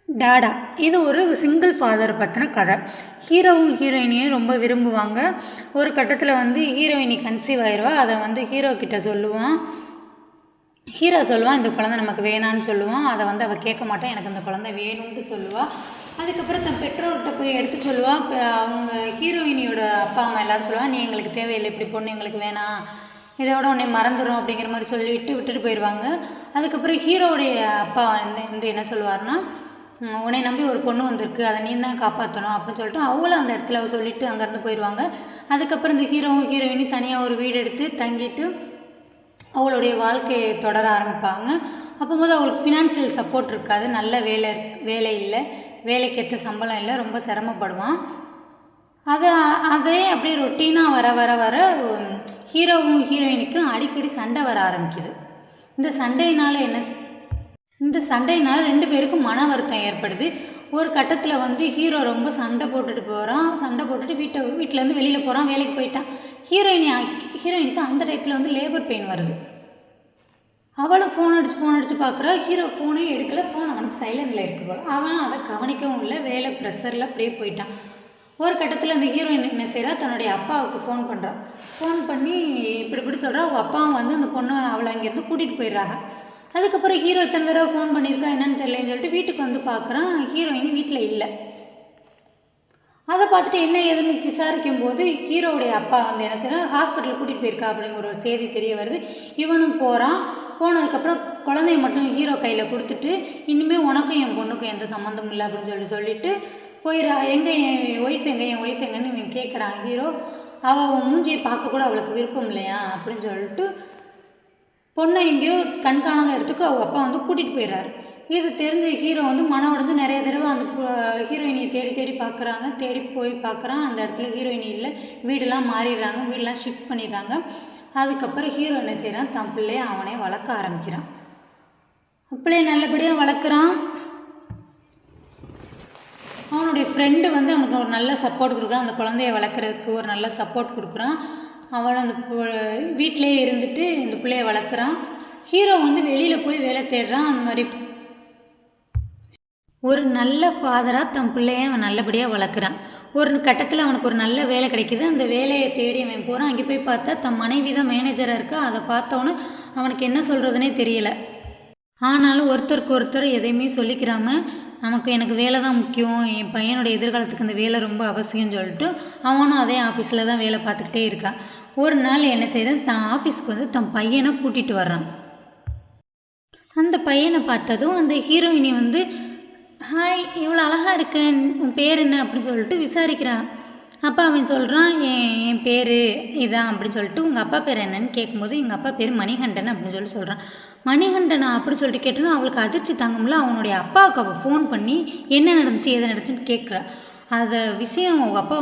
டாடா. இது ஒரு single father பற்றின கதை. ஹீரோவும் ஹீரோயினியும் ரொம்ப விரும்புவாங்க. ஒரு கட்டத்தில் வந்து ஹீரோயினி கன்சீவ் ஆயிடுவா. அதை வந்து ஹீரோ கிட்ட சொல்லுவான். ஹீரோ சொல்லுவான், இந்த குழந்தை நமக்கு வேணான்னு சொல்லுவான். அதை வந்து அவள் கேட்க மாட்டான், எனக்கு இந்த குழந்தை வேணும்னு சொல்லுவாள். அதுக்கப்புறம் தன் பெற்றோர்கிட்ட போய் எடுத்து சொல்லுவாள். இப்போ அவங்க ஹீரோயினியோட அப்பா அம்மா எல்லோரும் சொல்லுவாள், நீ எங்களுக்கு தேவையில்லை, இப்படி பொண்ணு எங்களுக்கு வேணாம், இதோட உன்னை மறந்துடும் அப்படிங்கிற மாதிரி சொல்லிவிட்டு விட்டுட்டு போயிடுவாங்க. அதுக்கப்புறம் ஹீரோவுடைய அப்பா வந்து என்ன சொல்லுவார்னா, உன்னை நம்பி ஒரு பொண்ணு வந்திருக்கு, அதை நீ தான் காப்பாற்றணும் அப்படின்னு சொல்லிட்டு அவளும் அந்த இடத்துல சொல்லிவிட்டு அங்கேருந்து போயிடுவாங்க. அதுக்கப்புறம் இந்த ஹீரோவும் ஹீரோயினும் தனியாக ஒரு வீடு எடுத்து தங்கிட்டு அவளுடைய வாழ்க்கையை தொடர ஆரம்பிப்பாங்க. அப்போது அவளுக்கு ஃபினான்ஷியல் சப்போர்ட் இருக்காது, நல்ல வேலை இல்லை, வேலைக்கேற்ற சம்பளம் இல்லை, ரொம்ப சிரமப்படுவான். அதே அப்படியே ரொட்டீனாக வர வர வர ஹீரோவும் ஹீரோயினுக்கும் அடிக்கடி சண்டை வர ஆரம்பிக்குது. இந்த சண்டையினால் 2 பேருக்கும் மன வருத்தம் ஏற்படுது. ஒரு கட்டத்தில் வந்து ஹீரோ ரொம்ப சண்டை போட்டுட்டு வீட்டிலேருந்து வெளியில் போகிறான், வேலைக்கு போயிட்டான். ஹீரோயினுக்கு அந்த டயத்தில் வந்து லேபர் பெயின் வருது. அவளும் ஃபோன் அடித்து பார்க்குறா. ஹீரோ ஃபோனே எடுக்கலை, ஃபோன் அவனுக்கு சைலண்டில் இருக்கு போல். அவன் அதை கவனிக்கவும் இல்லை, வேலை ப்ரெஷரில் அப்படியே போயிட்டான். ஒரு கட்டத்தில் அந்த ஹீரோயின் என்ன செய்கிறா, தன்னுடைய அப்பாவுக்கு ஃபோன் பண்ணுறான். ஃபோன் பண்ணி இப்படி சொல்கிறா. அவங்க அப்பாவும் வந்து அந்த பொண்ணை அவளை அங்கேருந்து கூட்டிகிட்டு போயிடுறாங்க. அதுக்கப்புறம் ஹீரோ இத்தனை தடவை ஃபோன் பண்ணியிருக்கா, என்னன்னு தெரியலன்னு சொல்லிட்டு வீட்டுக்கு வந்து பார்க்குறான். ஹீரோயின் வீட்டில் இல்லை. அதை பார்த்துட்டு என்ன ஏதுன்னு விசாரிக்கும் போது ஹீரோவுடைய அப்பா வந்து என்ன செய்யறான், ஹாஸ்பிட்டலுக்கு கூட்டிகிட்டு போயிருக்கா அப்படிங்கிற ஒரு செய்தி தெரிய வருது. இவனும் போகிறான். போனதுக்கப்புறம் குழந்தைய மட்டும் ஹீரோ கையில் கொடுத்துட்டு, இனிமேல் உனக்கும் என் பொண்ணுக்கும் எந்த சம்மந்தமும் இல்லை அப்படின்னு சொல்லிட்டு போயிடா. என் ஒய்ஃப் எங்கன்னு இவன் கேட்குறான் ஹீரோ. அவள் மூஞ்சியை பார்க்க கூட அவளுக்கு விருப்பம் இல்லையா அப்படின்னு சொல்லிட்டு பொண்ணை எங்கேயோ கண்காணாத இடத்துக்கு அவங்க அப்பா வந்து கூட்டிகிட்டு போயிடுறாரு. இது தெரிஞ்ச ஹீரோ வந்து மனம் உடஞ்சு நிறைய தடவை அந்த ஹீரோயினியை தேடி போய் பார்க்குறான். அந்த இடத்துல ஹீரோயினி இல்லை, வீடெல்லாம் மாறிடுறாங்க, வீடெல்லாம் ஷிஃப்ட் பண்ணிடுறாங்க. அதுக்கப்புறம் ஹீரோ என்ன செய்கிறான், தன் பிள்ளையை அவனே வளர்க்க ஆரம்பிக்கிறான். பிள்ளையை நல்லபடியாக வளர்க்குறான். அவனுடைய ஃப்ரெண்டு வந்து அவனுக்கு ஒரு நல்ல சப்போர்ட் கொடுக்குறான். அந்த குழந்தைய வளர்க்குறதுக்கு ஒரு நல்ல சப்போர்ட் கொடுக்குறான். அவன் அந்த வீட்டிலே இருந்துட்டு இந்த பிள்ளைய வளர்க்குறான். ஹீரோ வந்து வெளியில் போய் வேலை தேடுறான். அந்த மாதிரி ஒரு நல்ல ஃபாதராக தன் பிள்ளைய அவன் நல்லபடியாக வளர்க்குறான். ஒரு கட்டத்தில் அவனுக்கு ஒரு நல்ல வேலை கிடைக்கிது. அந்த வேலையை தேடி அவன் போகிறான். அங்கே போய் பார்த்தா தன் மனைவி தான் மேனேஜராக இருக்கா. அதை பார்த்தோன்னே அவனுக்கு என்ன சொல்கிறதுனே தெரியலை. ஆனாலும் ஒருத்தருக்கு ஒருத்தர் எதையுமே சொல்லிக்கிறாமல், எனக்கு வேலை தான் முக்கியம், என் பையனுடைய எதிர்காலத்துக்கு இந்த வேலை ரொம்ப அவசியம்னு சொல்லிட்டு அவனும் அதே ஆஃபீஸில் தான் வேலை பார்த்துக்கிட்டே இருக்கான். ஒரு நாள் என்ன செய்கிறான், தன் ஆஃபீஸ்க்கு வந்து தன் பையனை கூட்டிகிட்டு வர்றான். அந்த பையனை பார்த்ததும் அந்த ஹீரோயினி வந்து, ஹாய், இவ்வளோ அழகாக இருக்க, உன் பேர் என்ன அப்படின்னு சொல்லிட்டு விசாரிக்கிறான். அப்போ அவன் சொல்கிறான், என் பேர் இதான் அப்படின்னு சொல்லிட்டு. உங்கள் அப்பா பேர் என்னன்னு கேட்கும்போது, எங்கள் அப்பா பேர் மணிகண்டன் அப்படின்னு சொல்கிறான். மணிகண்டனா அப்படின்னு சொல்லிட்டு கேட்டோன்னா அவளுக்கு அதிர்ச்சி தாங்கும்ல. அவனுடைய அப்பாவுக்கு அவள் ஃபோன் பண்ணி என்ன நடந்துச்சு ஏதை நடந்துச்சுன்னு கேட்குறா. அதை விஷயம் அவங்க அப்பா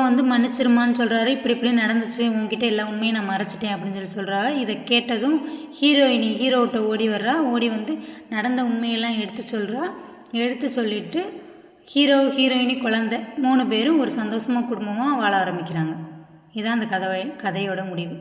வந்து மன்னிச்சிருமான்னு சொல்கிறாரு. இப்படி நடந்துச்சு, உங்ககிட்ட எல்லா உண்மையை நான் மறைச்சிட்டேன் அப்படின்னு சொல்கிறா. இதை கேட்டதும் ஹீரோவிட்ட ஓடி வர்றா. ஓடி வந்து நடந்த உண்மையெல்லாம் எடுத்து சொல்லிவிட்டு ஹீரோயினி குழந்தை 3 பேரும் ஒரு சந்தோஷமாக குடும்பமாக வாழ ஆரம்பிக்கிறாங்க. இதுதான் அந்த கதையோட முடிவு.